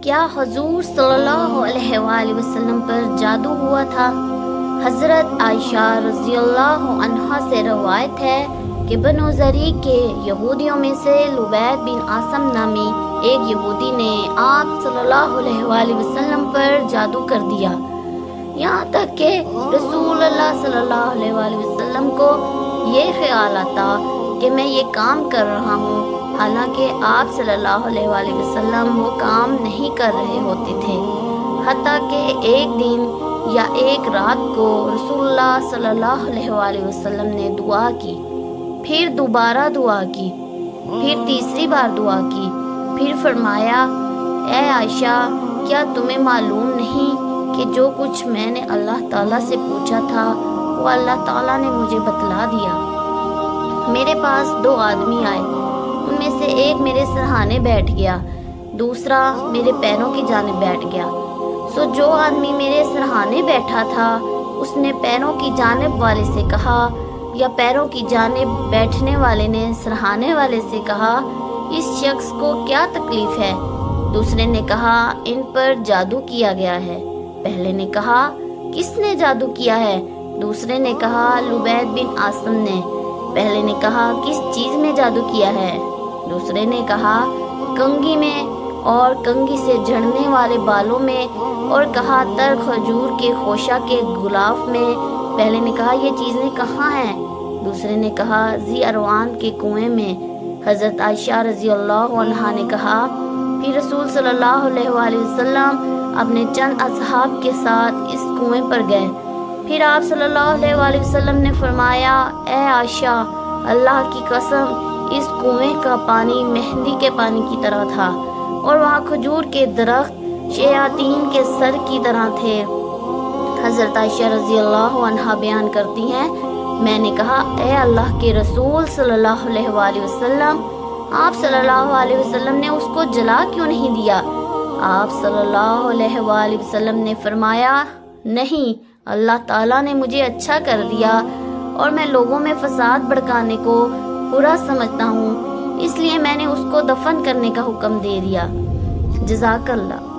کیا حضور صلی اللہ علیہ وآلہ وسلم پر جادو ہوا تھا؟ حضرت عائشہ رضی اللہ عنہا سے روایت ہے کہ بنو ضریع کے یہودیوں میں سے لبید بن عاصم نامی ایک یہودی نے آپ صلی اللہ علیہ وآلہ وسلم پر جادو کر دیا، یہاں تک کہ رسول اللہ صلی اللہ علیہ وآلہ وسلم کو یہ خیال آتا کہ میں یہ کام کر رہا ہوں، حالانکہ آپ صلی اللہ علیہ وآلہ وسلم وہ کام نہیں کر رہے ہوتے تھے، حتیٰ کہ ایک دن یا ایک رات کو رسول اللہ صلی اللہ علیہ وآلہ وسلم نے دعا کی، پھر دوبارہ دعا کی، پھر تیسری بار دعا کی، پھر فرمایا اے عائشہ، کیا تمہیں معلوم نہیں کہ جو کچھ میں نے اللہ تعالیٰ سے پوچھا تھا وہ اللہ تعالیٰ نے مجھے بتلا دیا۔ میرے پاس 2 آدمی آئے، ان میں سے ایک میرے سرہانے بیٹھ گیا، دوسرا میرے پیروں کی جانب بیٹھ گیا۔ سو جو آدمی میرے سرہانے بیٹھا تھا اس نے پیروں کی جانب والے سے کہا، یا پیروں کی جانب بیٹھنے والے نے سرہانے والے سے کہا، اس شخص کو کیا تکلیف ہے؟ دوسرے نے کہا ان پر جادو کیا گیا ہے۔ پہلے نے کہا کس نے جادو کیا ہے؟ دوسرے نے کہا لبید بن عاصم نے۔ پہلے نے کہا کس چیز میں جادو کیا ہے؟ دوسرے نے کہا کنگھی میں اور کنگھی سے جھڑنے والے بالوں میں، اور کہا تر کھجور کے خوشہ کے غلاف میں۔ پہلے نے کہا یہ چیزیں کہاں ہیں؟ دوسرے نے کہا ذی اروان کے کنویں میں۔ حضرت عائشہ رضی اللہ عنہا نے کہا پھر رسول صلی اللہ علیہ وآلہ وسلم اپنے چند اصحاب کے ساتھ اس کنویں پر گئے۔ پھر آپ صلی اللہ علیہ وآلہ وسلم نے فرمایا اے عائشہ، اللہ کی قسم اس کنویں کا پانی مہندی کے پانی کی طرح تھا، اور وہاں کھجور کے درخت شیاطین کے سر کی طرح تھے۔ حضرت عائشہ رضی اللہ عنہا بیان کرتی ہیں میں نے کہا اے اللہ کے رسول صلی اللہ علیہ وآلہ وسلم، آپ صلی اللہ علیہ وسلم نے اس کو جلا کیوں نہیں دیا؟ آپ صلی اللہ علیہ وآلہ وسلم نے فرمایا نہیں، اللہ تعالیٰ نے مجھے اچھا کر دیا اور میں لوگوں میں فساد بھڑکانے کو برا سمجھتا ہوں، اس لیے میں نے اس کو دفن کرنے کا حکم دے دیا۔ جزاک اللہ۔